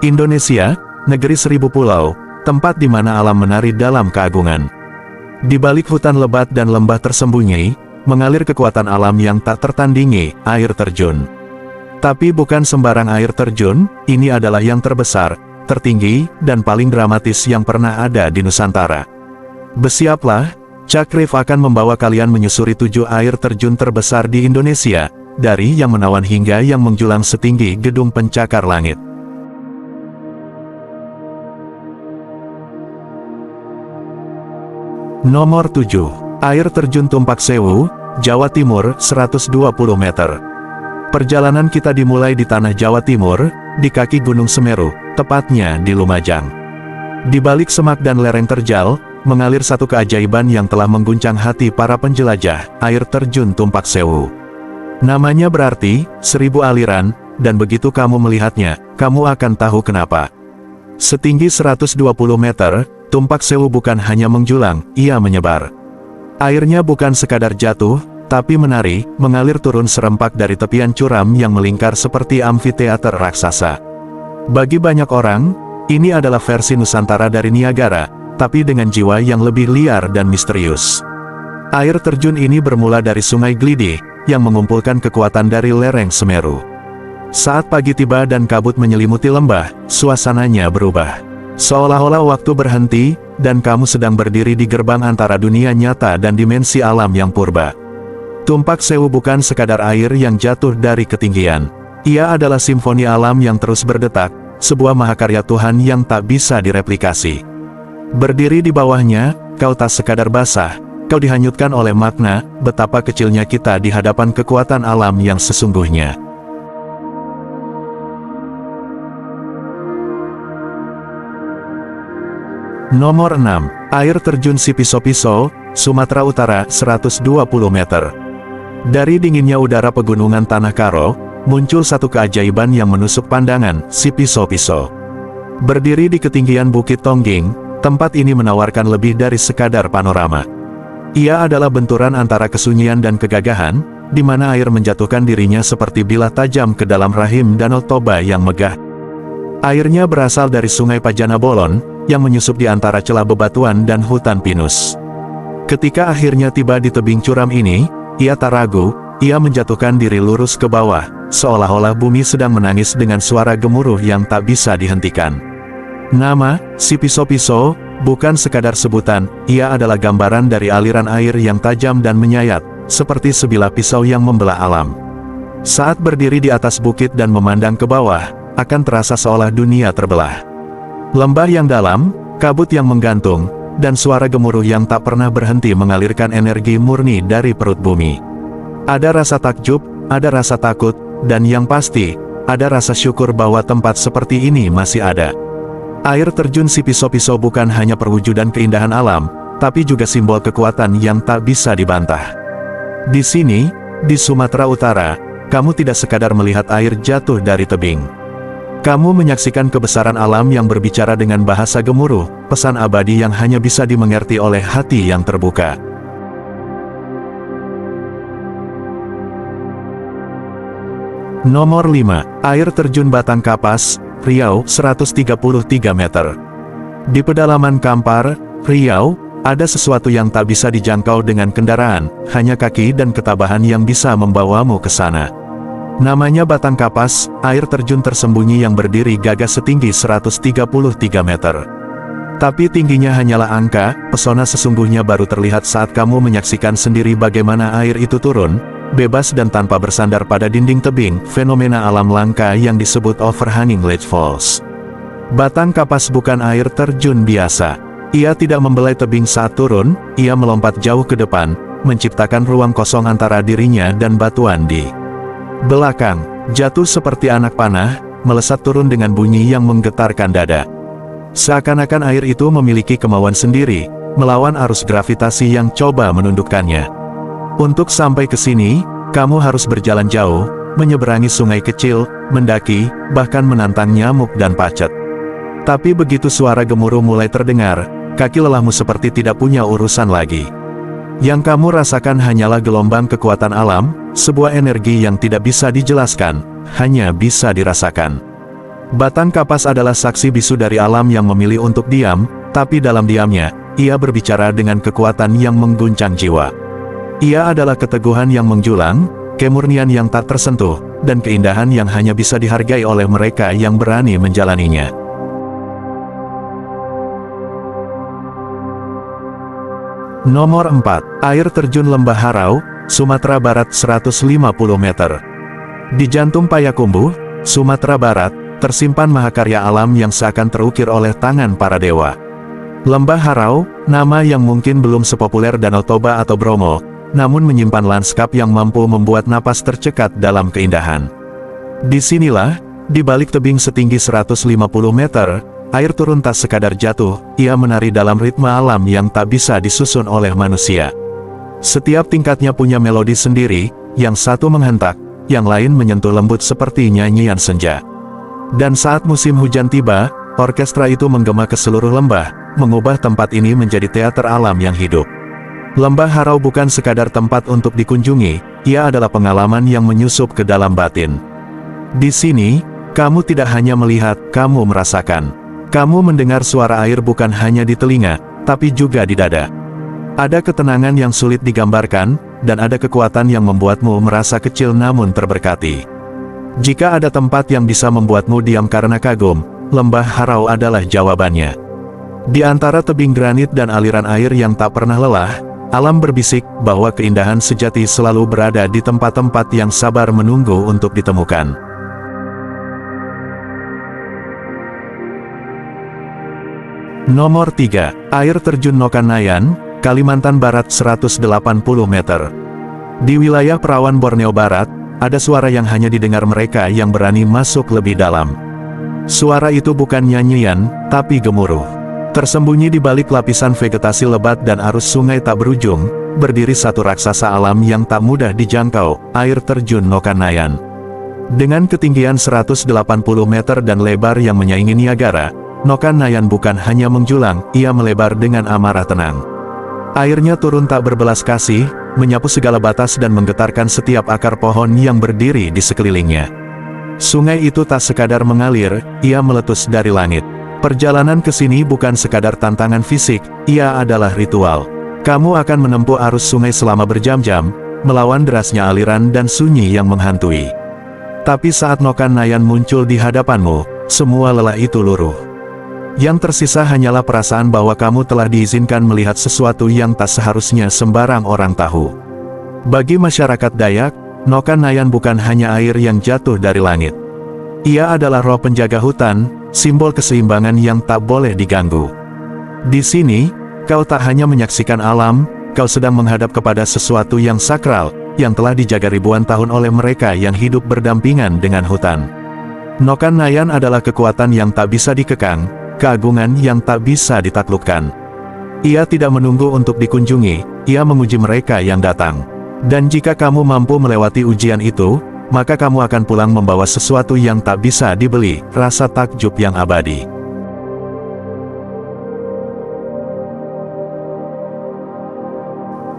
Indonesia, negeri seribu pulau, tempat di mana alam menari dalam keagungan. Di balik hutan lebat dan lembah tersembunyi, mengalir kekuatan alam yang tak tertandingi, air terjun. Tapi bukan sembarang air terjun, ini adalah yang terbesar, tertinggi, dan paling dramatis yang pernah ada di Nusantara. Bersiaplah, Cakrif akan membawa kalian menyusuri 7 air terjun terbesar di Indonesia, dari yang menawan hingga yang menjulang setinggi gedung pencakar langit. Nomor 7. Air Terjun Tumpak Sewu, Jawa Timur, 120 meter. Perjalanan kita dimulai di tanah Jawa Timur, di kaki Gunung Semeru, tepatnya di Lumajang. Di balik semak dan lereng terjal, mengalir satu keajaiban yang telah mengguncang hati para penjelajah, Air Terjun Tumpak Sewu. Namanya berarti, 1000 aliran, dan begitu kamu melihatnya, kamu akan tahu kenapa. Setinggi 120 meter, Tumpak Sewu bukan hanya menjulang, ia menyebar. Airnya bukan sekadar jatuh, tapi menari, mengalir turun serempak dari tepian curam yang melingkar seperti amfiteater raksasa. Bagi banyak orang, ini adalah versi Nusantara dari Niagara, tapi dengan jiwa yang lebih liar dan misterius. Air terjun ini bermula dari Sungai Glidi, yang mengumpulkan kekuatan dari lereng Semeru. Saat pagi tiba dan kabut menyelimuti lembah, suasananya berubah. Seolah-olah waktu berhenti, dan kamu sedang berdiri di gerbang antara dunia nyata dan dimensi alam yang purba. Tumpak Sewu bukan sekadar air yang jatuh dari ketinggian. Ia adalah simfoni alam yang terus berdetak, sebuah mahakarya Tuhan yang tak bisa direplikasi. Berdiri di bawahnya, kau tak sekadar basah, kau dihanyutkan oleh makna, betapa kecilnya kita di hadapan kekuatan alam yang sesungguhnya. Nomor 6. Air Terjun Sipiso-Piso, Sumatera Utara, 120 meter. Dari dinginnya udara pegunungan Tanah Karo, muncul satu keajaiban yang menusuk pandangan, Sipiso-Piso. Berdiri di ketinggian Bukit Tongging, tempat ini menawarkan lebih dari sekadar panorama. Ia adalah benturan antara kesunyian dan kegagahan, di mana air menjatuhkan dirinya seperti bilah tajam ke dalam rahim Danau Toba yang megah. Airnya berasal dari Sungai Pajana Bolon, yang menyusup di antara celah bebatuan dan hutan pinus. Ketika akhirnya tiba di tebing curam ini, ia tak ragu, ia menjatuhkan diri lurus ke bawah, seolah-olah bumi sedang menangis dengan suara gemuruh yang tak bisa dihentikan. Nama, Sipiso-Piso, bukan sekadar sebutan, ia adalah gambaran dari aliran air yang tajam dan menyayat, seperti sebilah pisau yang membelah alam. Saat berdiri di atas bukit dan memandang ke bawah, akan terasa seolah dunia terbelah. Lembah yang dalam, kabut yang menggantung, dan suara gemuruh yang tak pernah berhenti mengalirkan energi murni dari perut bumi. Ada rasa takjub, ada rasa takut, dan yang pasti, ada rasa syukur bahwa tempat seperti ini masih ada. Air terjun Sipiso-Piso bukan hanya perwujudan keindahan alam, tapi juga simbol kekuatan yang tak bisa dibantah. Di sini, di Sumatera Utara, kamu tidak sekadar melihat air jatuh dari tebing. Kamu menyaksikan kebesaran alam yang berbicara dengan bahasa gemuruh, pesan abadi yang hanya bisa dimengerti oleh hati yang terbuka. Nomor 5. Air Terjun Batang Kapas, Riau, 133 meter. Di pedalaman Kampar, Riau, ada sesuatu yang tak bisa dijangkau dengan kendaraan, hanya kaki dan ketabahan yang bisa membawamu ke sana. Namanya Batang Kapas, air terjun tersembunyi yang berdiri gagah setinggi 133 meter. Tapi tingginya hanyalah angka, pesona sesungguhnya baru terlihat saat kamu menyaksikan sendiri bagaimana air itu turun, bebas dan tanpa bersandar pada dinding tebing, fenomena alam langka yang disebut overhanging ledge falls. Batang Kapas bukan air terjun biasa. Ia tidak membelai tebing saat turun, ia melompat jauh ke depan, menciptakan ruang kosong antara dirinya dan batuan di belakang, jatuh seperti anak panah, melesat turun dengan bunyi yang menggetarkan dada. Seakan-akan air itu memiliki kemauan sendiri, melawan arus gravitasi yang coba menundukkannya. Untuk sampai ke sini, kamu harus berjalan jauh, menyeberangi sungai kecil, mendaki, bahkan menantang nyamuk dan pacet. Tapi begitu suara gemuruh mulai terdengar, kaki lelahmu seperti tidak punya urusan lagi. Yang kamu rasakan hanyalah gelombang kekuatan alam, sebuah energi yang tidak bisa dijelaskan, hanya bisa dirasakan. Batang Kapas adalah saksi bisu dari alam yang memilih untuk diam, tapi dalam diamnya, ia berbicara dengan kekuatan yang mengguncang jiwa. Ia adalah keteguhan yang menjulang, kemurnian yang tak tersentuh, dan keindahan yang hanya bisa dihargai oleh mereka yang berani menjalaninya. Nomor 4. Air Terjun Lembah Harau, Sumatera Barat 150 meter. Di jantung Payakumbuh, Sumatera Barat, tersimpan mahakarya alam yang seakan terukir oleh tangan para dewa. Lembah Harau, nama yang mungkin belum sepopuler Danau Toba atau Bromo, namun menyimpan lanskap yang mampu membuat napas tercekat dalam keindahan. Disinilah, di balik tebing setinggi 150 meter, air turun tak sekadar jatuh, ia menari dalam ritme alam yang tak bisa disusun oleh manusia. Setiap tingkatnya punya melodi sendiri, yang satu menghentak, yang lain menyentuh lembut seperti nyanyian senja. Dan saat musim hujan tiba, orkestra itu menggema ke seluruh lembah, mengubah tempat ini menjadi teater alam yang hidup. Lembah Harau bukan sekadar tempat untuk dikunjungi, ia adalah pengalaman yang menyusup ke dalam batin. Di sini, kamu tidak hanya melihat, kamu merasakan. Kamu mendengar suara air bukan hanya di telinga, tapi juga di dada. Ada ketenangan yang sulit digambarkan, dan ada kekuatan yang membuatmu merasa kecil namun terberkati. Jika ada tempat yang bisa membuatmu diam karena kagum, Lembah Harau adalah jawabannya. Di antara tebing granit dan aliran air yang tak pernah lelah, alam berbisik bahwa keindahan sejati selalu berada di tempat-tempat yang sabar menunggu untuk ditemukan. Nomor 3. Air Terjun Nokanayan, Kalimantan Barat 180 meter. Di wilayah Perawan Borneo Barat, ada suara yang hanya didengar mereka yang berani masuk lebih dalam. Suara itu bukan nyanyian, tapi gemuruh. Tersembunyi di balik lapisan vegetasi lebat dan arus sungai tak berujung, berdiri satu raksasa alam yang tak mudah dijangkau, Air Terjun Nokanayan. Dengan ketinggian 180 meter dan lebar yang menyaingi Niagara, Nokanayan bukan hanya menjulang, ia melebar dengan amarah tenang. Airnya turun tak berbelas kasih, menyapu segala batas dan menggetarkan setiap akar pohon yang berdiri di sekelilingnya. Sungai itu tak sekadar mengalir, ia meletus dari langit. Perjalanan ke sini bukan sekadar tantangan fisik, ia adalah ritual. Kamu akan menempuh arus sungai selama berjam-jam, melawan derasnya aliran dan sunyi yang menghantui. Tapi saat Nokanayan muncul di hadapanmu, semua lelah itu luruh. Yang tersisa hanyalah perasaan bahwa kamu telah diizinkan melihat sesuatu yang tak seharusnya sembarang orang tahu. Bagi masyarakat Dayak, Nokanayan bukan hanya air yang jatuh dari langit. Ia adalah roh penjaga hutan, simbol keseimbangan yang tak boleh diganggu. Di sini, kau tak hanya menyaksikan alam, kau sedang menghadap kepada sesuatu yang sakral, yang telah dijaga ribuan tahun oleh mereka yang hidup berdampingan dengan hutan. Nokanayan adalah kekuatan yang tak bisa dikekang, keagungan yang tak bisa ditaklukkan. Ia tidak menunggu untuk dikunjungi, ia menguji mereka yang datang. Dan jika kamu mampu melewati ujian itu, maka kamu akan pulang membawa sesuatu yang tak bisa dibeli, rasa takjub yang abadi.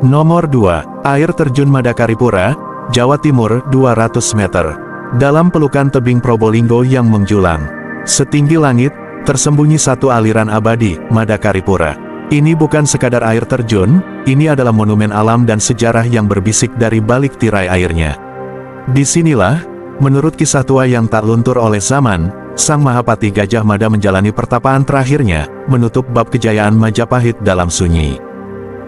Nomor 2. Air Terjun Madakaripura, Jawa Timur 200 meter. Dalam pelukan tebing Probolinggo yang menjulang setinggi langit, tersembunyi satu aliran abadi, Madakaripura. Ini bukan sekadar air terjun, ini adalah monumen alam dan sejarah yang berbisik dari balik tirai airnya. Disinilah, menurut kisah tua yang tak luntur oleh zaman, Sang Mahapati Gajah Mada menjalani pertapaan terakhirnya, menutup bab kejayaan Majapahit dalam sunyi.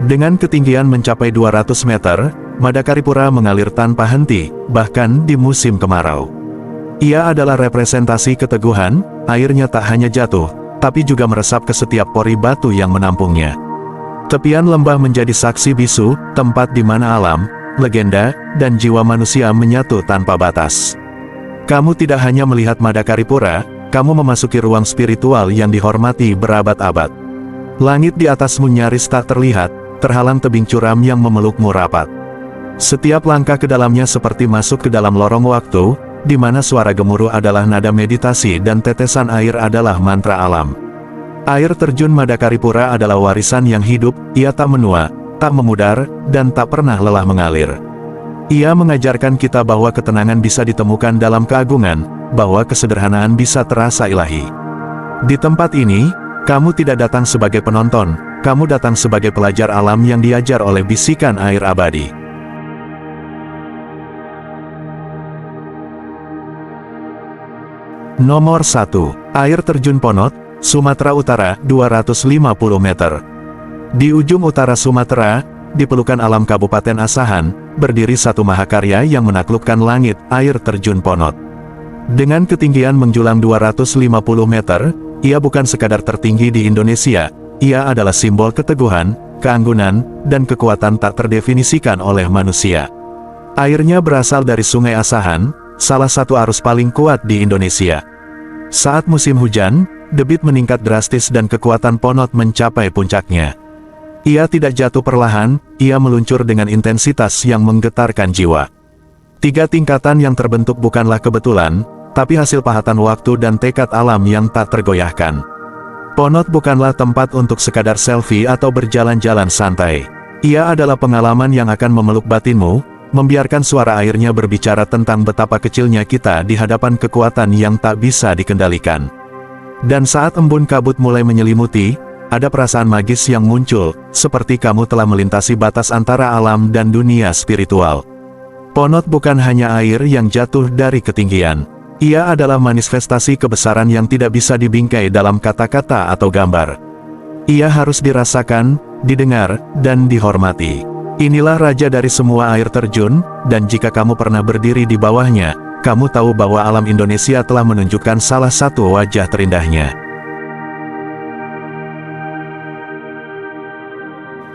Dengan ketinggian mencapai 200 meter, Madakaripura mengalir tanpa henti, bahkan di musim kemarau. Ia adalah representasi keteguhan, airnya tak hanya jatuh, tapi juga meresap ke setiap pori batu yang menampungnya. Tepian lembah menjadi saksi bisu, tempat di mana alam, legenda, dan jiwa manusia menyatu tanpa batas. Kamu tidak hanya melihat Madakaripura, kamu memasuki ruang spiritual yang dihormati berabad-abad. Langit di atasmu nyaris tak terlihat, terhalang tebing curam yang memelukmu rapat. Setiap langkah ke dalamnya seperti masuk ke dalam lorong waktu, di mana suara gemuruh adalah nada meditasi dan tetesan air adalah mantra alam. Air Terjun Madakaripura adalah warisan yang hidup, ia tak menua, tak memudar, dan tak pernah lelah mengalir. Ia mengajarkan kita bahwa ketenangan bisa ditemukan dalam keagungan, bahwa kesederhanaan bisa terasa ilahi. Di tempat ini, kamu tidak datang sebagai penonton, kamu datang sebagai pelajar alam yang diajar oleh bisikan air abadi. Nomor 1. Air Terjun Ponot, Sumatera Utara, 250 meter. Di ujung utara Sumatera, di pelukan alam Kabupaten Asahan, berdiri satu mahakarya yang menaklukkan langit, Air Terjun Ponot. Dengan ketinggian menjulang 250 meter, ia bukan sekadar tertinggi di Indonesia, ia adalah simbol keteguhan, keanggunan, dan kekuatan tak terdefinisikan oleh manusia. Airnya berasal dari Sungai Asahan, salah satu arus paling kuat di Indonesia. Saat musim hujan, debit meningkat drastis dan kekuatan Ponot mencapai puncaknya. Ia tidak jatuh perlahan, ia meluncur dengan intensitas yang menggetarkan jiwa. 3 tingkatan yang terbentuk bukanlah kebetulan, tapi hasil pahatan waktu dan tekad alam yang tak tergoyahkan. Ponot bukanlah tempat untuk sekadar selfie atau berjalan-jalan santai. Ia adalah pengalaman yang akan memeluk batinmu, membiarkan suara airnya berbicara tentang betapa kecilnya kita di hadapan kekuatan yang tak bisa dikendalikan. Dan saat embun kabut mulai menyelimuti, ada perasaan magis yang muncul, seperti kamu telah melintasi batas antara alam dan dunia spiritual. Ponot bukan hanya air yang jatuh dari ketinggian. Ia adalah manifestasi kebesaran yang tidak bisa dibingkai dalam kata-kata atau gambar. Ia harus dirasakan, didengar, dan dihormati. Inilah raja dari semua air terjun, dan jika kamu pernah berdiri di bawahnya, kamu tahu bahwa alam Indonesia telah menunjukkan salah satu wajah terindahnya.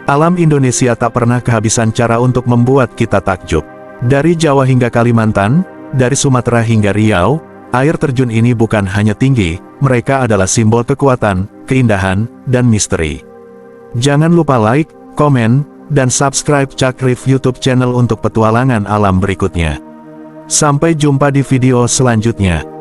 Alam Indonesia tak pernah kehabisan cara untuk membuat kita takjub. Dari Jawa hingga Kalimantan, dari Sumatera hingga Riau, air terjun ini bukan hanya tinggi, mereka adalah simbol kekuatan, keindahan, dan misteri. Jangan lupa like, komen, dan subscribe Cakrif YouTube channel untuk petualangan alam berikutnya. Sampai jumpa di video selanjutnya.